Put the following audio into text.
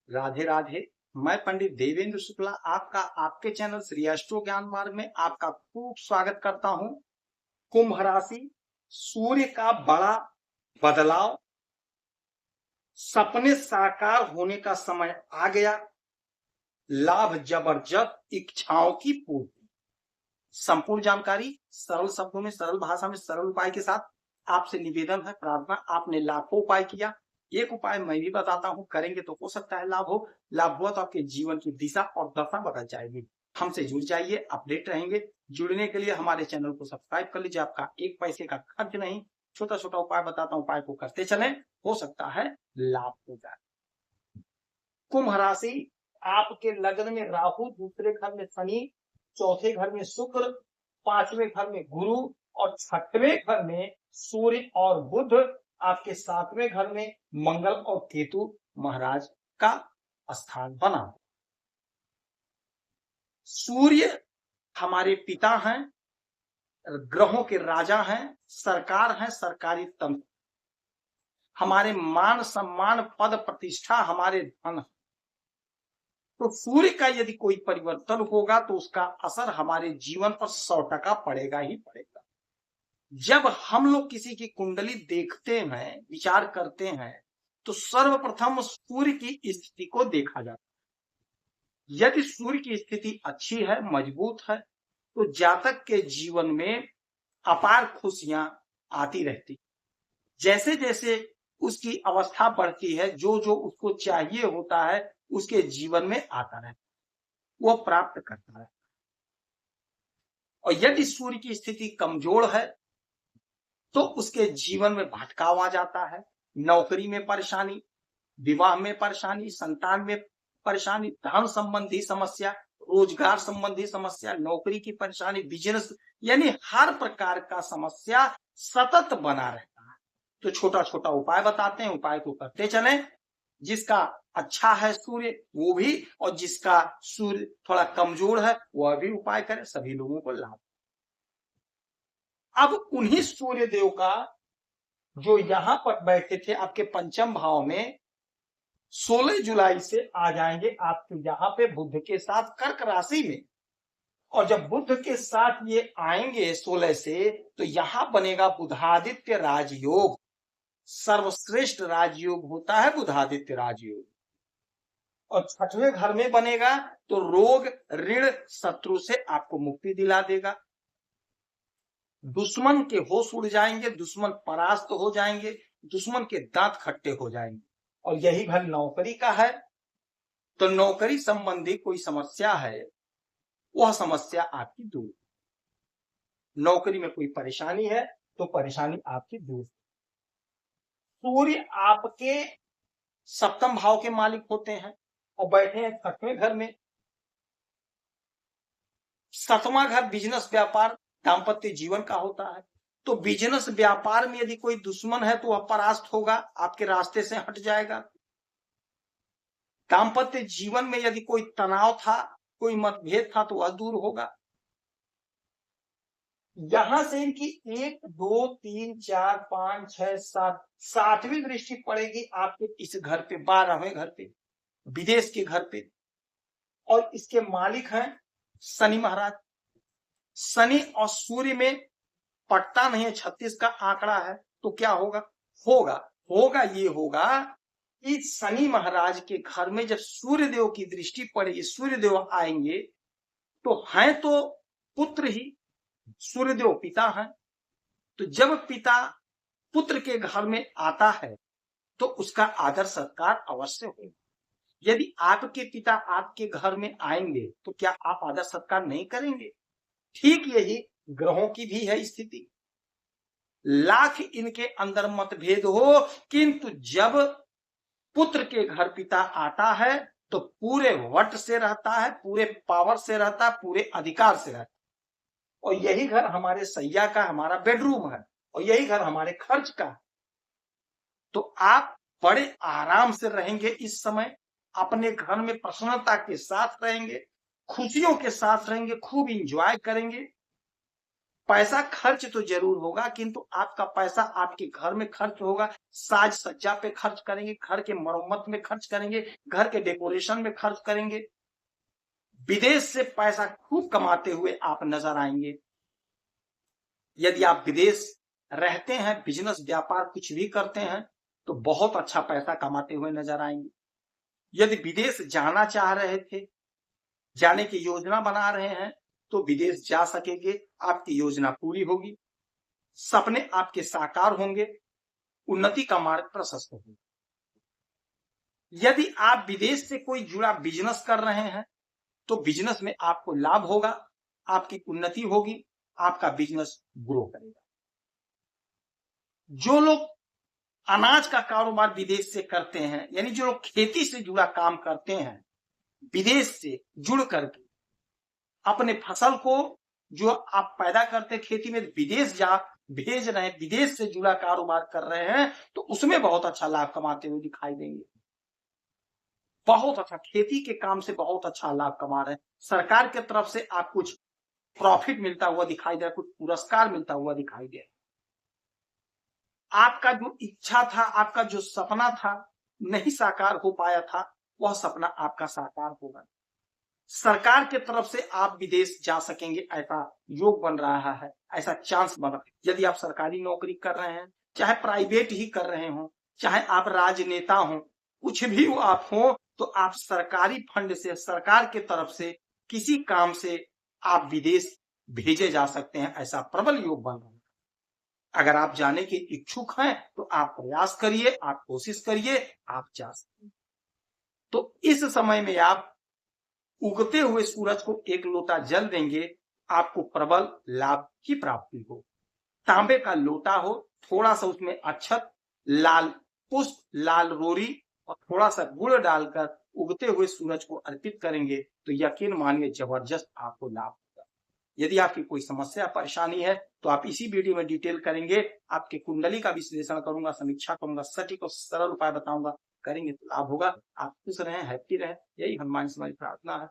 राधे राधे। मैं पंडित देवेंद्र शुक्ला आपका आपके चैनल श्री एस्ट्रो ज्ञान मार्ग में आपका खूब स्वागत करता हूं। कुंभ राशि, सूर्य का बड़ा बदलाव, सपने साकार होने का समय आ गया। लाभ जबरदस्त, इच्छाओं की पूर्ति। संपूर्ण जानकारी सरल शब्दों में, सरल भाषा में, सरल उपाय के साथ आपसे निवेदन है, प्रार्थना। आपने लाखों उपाय किया, एक उपाय मैं भी बताता हूं, करेंगे तो हो सकता है लाभ हो। लाभ हुआ तो आपके जीवन की दिशा और दशा बदल जाएगी। हमसे जुड़ जाइए, अपडेट रहेंगे। जुड़ने के लिए हमारे चैनल को सब्सक्राइब कर लीजिए, आपका एक पैसे का खर्च नहीं। छोटा छोटा उपाय बताता हूं, उपाय को करते चले, हो सकता है लाभ हो जाए। कुंभ राशि, आपके लग्न में राहु, दूसरे घर में शनि, चौथे घर में शुक्र, पांचवें घर में गुरु और छठवें घर में सूर्य और बुध, आपके सातवें घर में मंगल और केतु महाराज का स्थान बना। सूर्य हमारे पिता हैं, ग्रहों के राजा हैं, सरकार हैं, सरकारी तंत्र, हमारे मान सम्मान पद प्रतिष्ठा, हमारे धन। तो सूर्य का यदि कोई परिवर्तन होगा तो उसका असर हमारे जीवन पर 100% पड़ेगा ही पड़ेगा। जब हम लोग किसी की कुंडली देखते हैं, विचार करते हैं, तो सर्वप्रथम सूर्य की स्थिति को देखा जाता है। यदि सूर्य की स्थिति अच्छी है, मजबूत है, तो जातक के जीवन में अपार खुशियां आती रहती। जैसे जैसे उसकी अवस्था बढ़ती है, जो जो उसको चाहिए होता है उसके जीवन में आता रहता, वह प्राप्त करता है। और यदि सूर्य की स्थिति कमजोर है तो उसके जीवन में भटकाव आ जाता है। नौकरी में परेशानी, विवाह में परेशानी, संतान में परेशानी, धन संबंधी समस्या, रोजगार संबंधी समस्या, नौकरी की परेशानी, बिजनेस, यानी हर प्रकार का समस्या सतत बना रहता है। तो छोटा छोटा उपाय बताते हैं, उपाय को करते चलें। जिसका अच्छा है सूर्य वो भी, और जिसका सूर्य थोड़ा कमजोर है वह भी उपाय करें, सभी लोगों को लाभ। अब उन्हीं सूर्य देव का जो यहां पर बैठे थे आपके पंचम भाव में, 16 जुलाई से आ जाएंगे आपके यहां पे बुध के साथ कर्क राशि में। और जब बुध के साथ ये आएंगे 16 से, तो यहां बनेगा बुधादित्य राजयोग। सर्वश्रेष्ठ राजयोग होता है बुधादित्य राजयोग। और छठवें घर में बनेगा तो रोग ऋण शत्रु से आपको मुक्ति दिला देगा। दुश्मन के होश उड़ जाएंगे, दुश्मन परास्त हो जाएंगे, दुश्मन के दांत खट्टे हो जाएंगे। और यही घर नौकरी का है, तो नौकरी संबंधी कोई समस्या है, वह समस्या आपकी दूर। नौकरी में कोई परेशानी है तो परेशानी आपकी दूर। सूर्य आपके सप्तम भाव के मालिक होते हैं और बैठे हैं छठवें घर में। सातवां घर बिजनेस, व्यापार, दाम्पत्य जीवन का होता है। तो बिजनेस व्यापार में यदि कोई दुश्मन है तो वह परास्त होगा, आपके रास्ते से हट जाएगा। दाम्पत्य जीवन में यदि कोई तनाव था, कोई मतभेद था, तो वह दूर होगा। यहां से इनकी 1 2 3 4 5 6 7 सातवीं दृष्टि पड़ेगी आपके इस घर पे, 12वें घर पे, विदेश के घर पे। और इसके मालिक हैं शनि महाराज। शनि और सूर्य में पटता नहीं है, 36 का आंकड़ा है। तो क्या होगा? होगा ये होगा कि शनि महाराज के घर में जब सूर्य देव की दृष्टि पड़ेगी, सूर्य देव आएंगे, तो हैं तो पुत्र ही, सूर्य देव पिता हैं। तो जब पिता पुत्र के घर में आता है तो उसका आदर सत्कार अवश्य होगा। यदि आपके पिता आपके घर में आएंगे तो क्या आप आदर सत्कार नहीं करेंगे? ठीक यही ग्रहों की भी है स्थिति। लाख इनके अंदर मतभेद हो, किंतु जब पुत्र के घर पिता आता है तो पूरे वट से रहता है, पूरे पावर से रहता है, पूरे अधिकार से रहता है। और यही घर हमारे सैया का, हमारा बेडरूम है, और यही घर हमारे खर्च का है। तो आप बड़े आराम से रहेंगे इस समय, अपने घर में प्रसन्नता के साथ रहेंगे, खुशियों के साथ रहेंगे, खूब इंजॉय करेंगे। पैसा खर्च तो जरूर होगा, किंतु आपका पैसा आपके घर में खर्च होगा, साज सज्जा पे खर्च करेंगे, घर के मरम्मत में खर्च करेंगे, घर के डेकोरेशन में खर्च करेंगे। विदेश से पैसा खूब कमाते हुए आप नजर आएंगे। यदि आप विदेश रहते हैं, बिजनेस व्यापार कुछ भी करते हैं, तो बहुत अच्छा पैसा कमाते हुए नजर आएंगे। यदि विदेश जाना चाह रहे थे, जाने की योजना बना रहे हैं, तो विदेश जा सकेंगे, आपकी योजना पूरी होगी, सपने आपके साकार होंगे, उन्नति का मार्ग प्रशस्त होगा। यदि आप विदेश से कोई जुड़ा बिजनेस कर रहे हैं, तो बिजनेस में आपको लाभ होगा, आपकी उन्नति होगी, आपका बिजनेस ग्रो करेगा। जो लोग अनाज का कारोबार विदेश से करते हैं, यानी जो लोग खेती से जुड़ा काम करते हैं, विदेश से जुड़ करके अपने फसल को जो आप पैदा करते खेती में विदेश जा भेज रहे हैं, विदेश से जुड़ा कारोबार कर रहे हैं, तो उसमें बहुत अच्छा लाभ कमाते हुए दिखाई देंगे। बहुत अच्छा, खेती के काम से बहुत अच्छा लाभ कमा रहे हैं। सरकार की तरफ से आप कुछ प्रॉफिट मिलता हुआ दिखाई दे, कुछ पुरस्कार मिलता हुआ दिखाई दे। आपका जो इच्छा था, आपका जो सपना था, नहीं साकार हो पाया था, वह सपना आपका साकार होगा। सरकार की तरफ से आप विदेश जा सकेंगे, ऐसा योग बन रहा है, ऐसा चांस बन रहा है। यदि आप सरकारी नौकरी कर रहे हैं, चाहे प्राइवेट ही कर रहे हो, चाहे आप राजनेता हो, कुछ भी आप हो, तो आप सरकारी फंड से, सरकार की तरफ से किसी काम से आप विदेश भेजे जा सकते हैं, ऐसा प्रबल योग बन रहा है। अगर आप जाने के इच्छुक हैं, तो आप प्रयास करिए, आप कोशिश करिए, आप जा सकते हैं। तो इस समय में आप उगते हुए सूरज को एक लोटा जल देंगे, आपको प्रबल लाभ की प्राप्ति हो। तांबे का लोटा हो, थोड़ा सा उसमें अक्षत, लाल पुष्प, लाल रोरी और थोड़ा सा गुड़ डालकर उगते हुए सूरज को अर्पित करेंगे, तो यकीन मानिए जबरदस्त आपको लाभ होगा। यदि आपकी कोई समस्या परेशानी है, तो आप इसी वीडियो में डिटेल करेंगे, आपके कुंडली का विश्लेषण करूंगा, समीक्षा करूंगा, सटीक और सरल उपाय बताऊंगा, करेंगे तो लाभ होगा। आप खुश रहें, हैप्पी रहें, यही हनुमान से हमारी प्रार्थना है।